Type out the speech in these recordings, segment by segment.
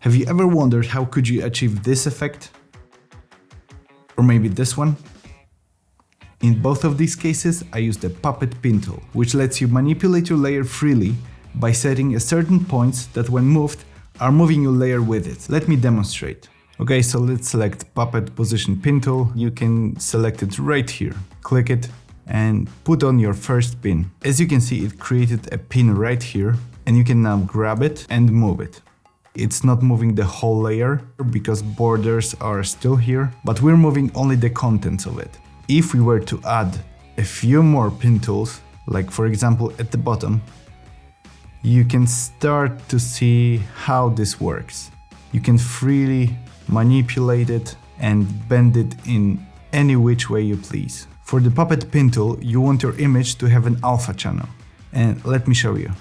Have you ever wondered how could you achieve this effect? Or maybe this one? In both of these cases, I used the puppet pin tool, which lets you manipulate your layer freely by setting a certain points that when moved are moving your layer with it. Let me demonstrate. Okay, so let's select puppet position pin tool. You can select it right here. Click it and put on your first pin. As you can see, it created a pin right here and you can now grab it and move it. It's not moving the whole layer because borders are still here, but we're moving only the contents of it. If we were to add a few more pin tools, like for example at the bottom, you can start to see how this works. You can freely manipulate it and bend it in any which way you please. For the puppet pin tool, you want your image to have an alpha channel. And let me show you.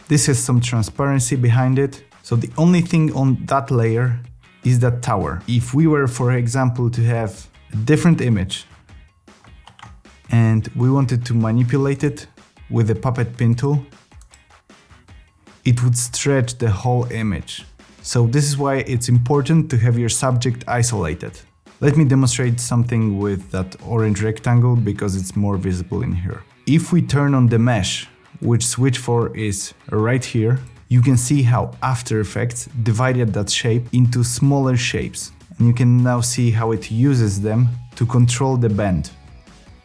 This has some transparency behind it, so the only thing on that layer is that tower. If we were, for example, to have a different image and we wanted to manipulate it with the puppet pin tool, it would stretch the whole image. So this is why it's important to have your subject isolated. Let me demonstrate something with that orange rectangle because it's more visible in here. If we turn on the mesh, which switch for is right here, you can see how After Effects divided that shape into smaller shapes. And you can now see how it uses them to control the bend.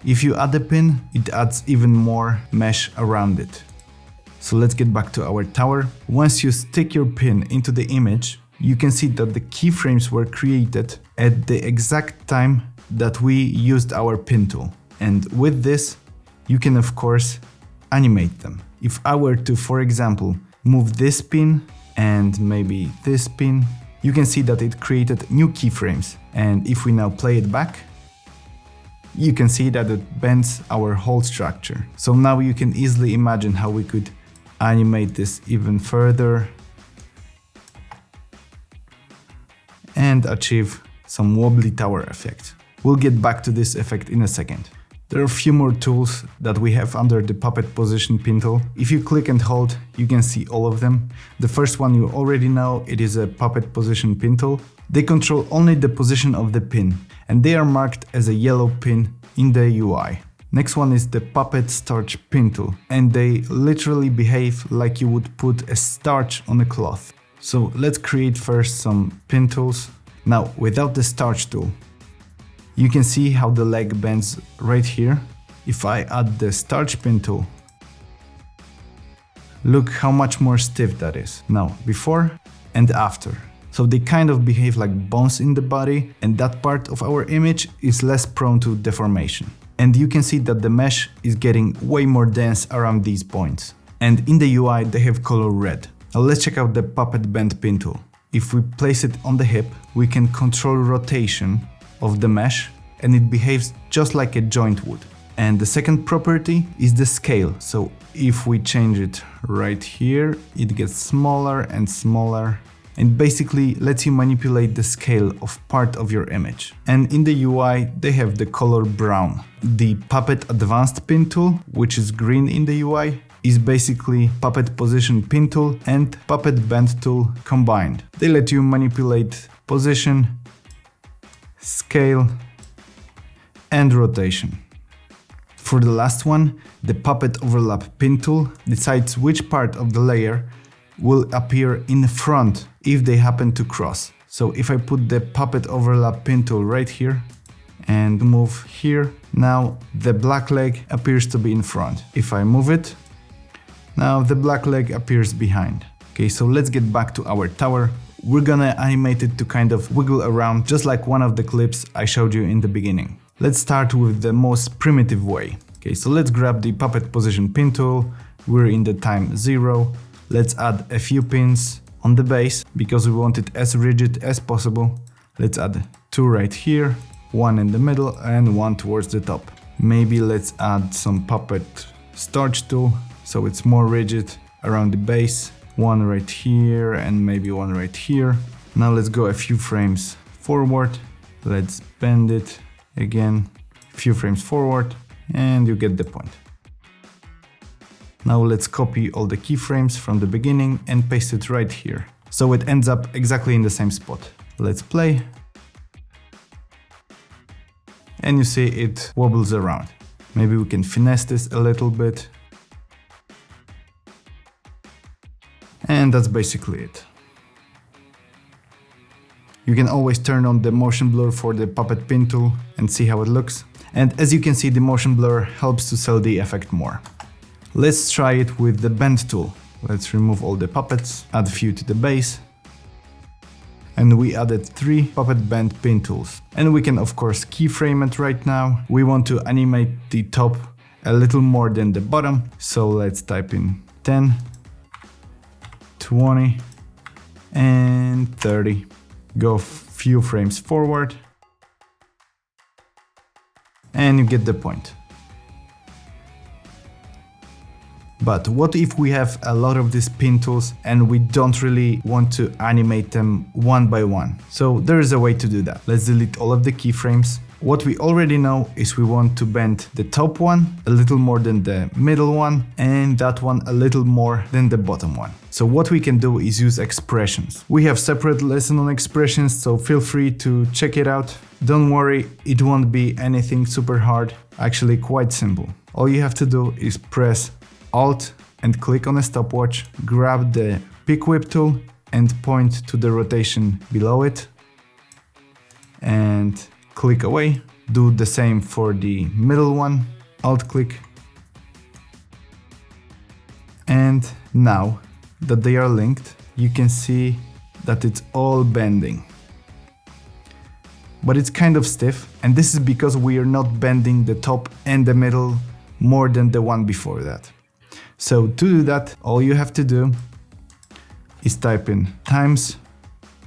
If you add a pin, it adds even more mesh around it. So let's get back to our tower. Once you stick your pin into the image, you can see that the keyframes were created at the exact time that we used our pin tool. And with this, you can of course animate them. If I were to, for example, move this pin and maybe this pin, you can see that it created new keyframes. And if we now play it back, you can see that it bends our whole structure. So now you can easily imagine how we could animate this even further and achieve some wobbly tower effect. We'll get back to this effect in a second. There are a few more tools that we have under the puppet position pin tool. If you click and hold, you can see all of them. The first one you already know, it is a puppet position pin tool. They control only the position of the pin and they are marked as a yellow pin in the UI. Next one is the puppet starch pin tool and they literally behave like you would put a starch on a cloth. So let's create first some pin tools. Now without the starch tool, you can see how the leg bends right here. If I add the starch pin tool, look how much more stiff that is. Now before and after. So they kind of behave like bones in the body and that part of our image is less prone to deformation. And you can see that the mesh is getting way more dense around these points. And in the UI they have color red. Now let's check out the puppet bend pin tool. If we place it on the hip, we can control rotation of the mesh and it behaves just like a joint would. And the second property is the scale. So if we change it right here, it gets smaller and smaller and basically lets you manipulate the scale of part of your image. And in the UI, they have the color brown. The Puppet Advanced Pin tool, which is green in the UI, is basically Puppet Position Pin tool and Puppet Bend tool combined. They let you manipulate position, scale, and rotation. For the last one, the Puppet Overlap Pin tool decides which part of the layer will appear in front if they happen to cross. So if I put the Puppet Overlap Pin tool right here and move here, now the black leg appears to be in front. If I move it, now the black leg appears behind. Okay, so let's get back to our tower. We're gonna animate it to kind of wiggle around just like one of the clips I showed you in the beginning. Let's start with the most primitive way. Okay, so let's grab the Puppet Position Pin tool. We're in the time 0. Let's add a few pins on the base because we want it as rigid as possible. Let's add 2 right here, 1 in the middle and 1 towards the top. Maybe let's add some Puppet Starch tool so it's more rigid around the base. 1 right here and maybe 1 right here. Now let's go a few frames forward. Let's bend it again, a few frames forward, and you get the point. Now let's copy all the keyframes from the beginning and paste it right here. so it ends up exactly in the same spot. Let's play. And you see it wobbles around. Maybe we can finesse this a little bit. And that's basically it. You can always turn on the motion blur for the puppet pin tool and see how it looks. And as you can see, the motion blur helps to sell the effect more. Let's try it with the bend tool. Let's remove all the puppets, add a few to the base. And we added 3 puppet bend pin tools. And we can of course keyframe it right now. We want to animate the top a little more than the bottom. So let's type in 10, 20, and 30. Go a few frames forward. And you get the point. But what if we have a lot of these pin tools and we don't really want to animate them one by one? So there is a way to do that. Let's delete all of the keyframes. What we already know is we want to bend the top one a little more than the middle one, and that one a little more than the bottom one. So what we can do is use expressions. We have separate lesson on expressions, so feel free to check it out. Don't worry, it won't be anything super hard, actually quite simple. All you have to do is press Alt and click on a stopwatch, grab the pick whip tool and point to the rotation below it and click away. Do the same for the middle one, Alt click. And now that they are linked, you can see that it's all bending. But it's kind of stiff, and this is because we are not bending the top and the middle more than the one before that. So to do that, all you have to do is type in times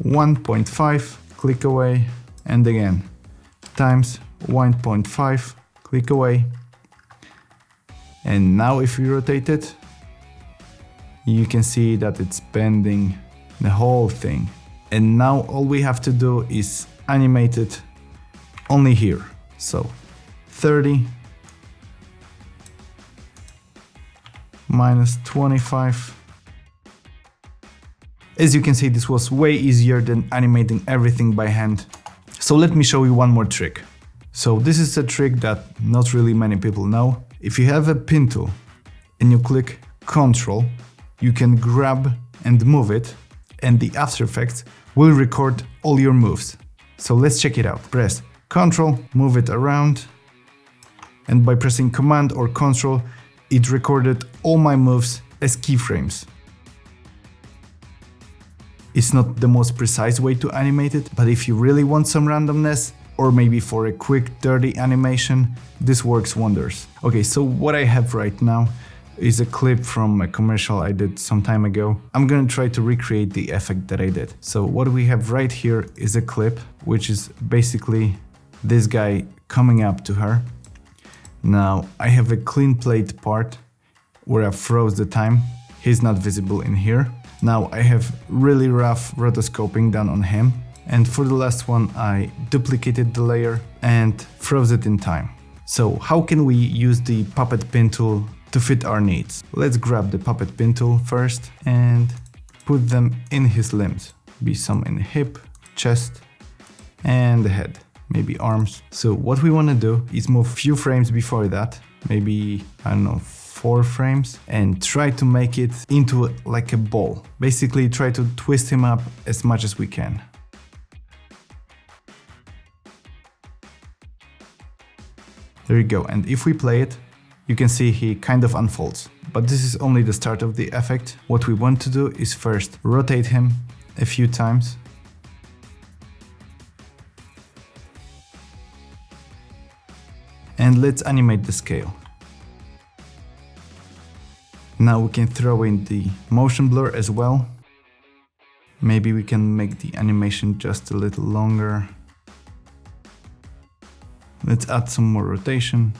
1.5, click away, and again times 1.5, click away. And now if you rotate it, you can see that it's bending the whole thing. And now all we have to do is animate it only here. So 30 minus 25. As you can see, this was way easier than animating everything by hand. So let me show you one more trick. So this is a trick that not really many people know. If you have a pin tool and you click Ctrl, you can grab and move it, and the After Effects will record all your moves. So let's check it out. Press Ctrl, move it around, and by pressing Command or Ctrl, it recorded all my moves as keyframes. It's not the most precise way to animate it, but if you really want some randomness, or maybe for a quick dirty animation, this works wonders. Okay, so what I have right now is a clip from a commercial I did some time ago. I'm gonna try to recreate the effect that I did. So what we have right here is a clip, which is basically this guy coming up to her. Now I have a clean plate part where I froze the time. He's not visible in here. Now I have really rough rotoscoping done on him. And for the last one, I duplicated the layer and froze it in time. So how can we use the puppet pin tool to fit our needs? Let's grab the puppet pin tool first and put them in his limbs. Be some in the hip, chest, and the head, maybe arms. So what we want to do is move a few frames before that, maybe, I don't know, 4 frames, and try to make it into like a ball. Basically try to twist him up as much as we can. There you go, and if we play it, you can see he kind of unfolds. But this is only the start of the effect. What we want to do is first rotate him a few times. And let's animate the scale. Now we can throw in the motion blur as well. Maybe we can make the animation just a little longer. Let's add some more rotation.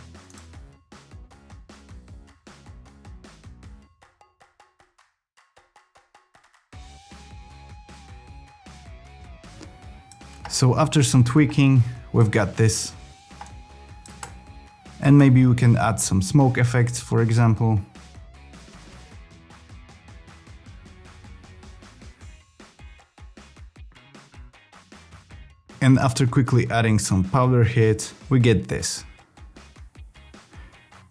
So after some tweaking, we've got this. And maybe we can add some smoke effects, for example. And after quickly adding some powder hit, we get this.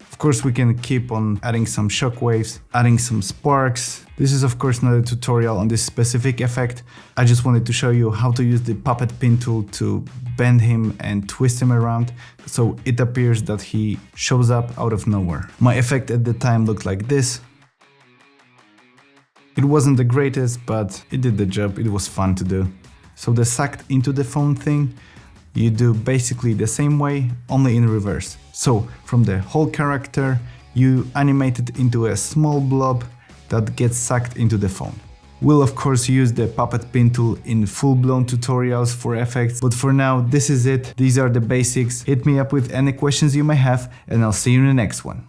Of course, we can keep on adding some shockwaves, adding some sparks. This is of course not a tutorial on this specific effect. I just wanted to show you how to use the puppet pin tool to bend him and twist him around, so it appears that he shows up out of nowhere. My effect at the time looked like this. It wasn't the greatest, but it did the job, it was fun to do. So the sucked into the phone thing, you do basically the same way, only in reverse. So from the whole character, you animate it into a small blob that gets sucked into the phone. We'll of course use the puppet pin tool in full-blown tutorials for effects, but for now this is it. These are the basics. Hit me up with any questions you may have, and I'll see you in the next one.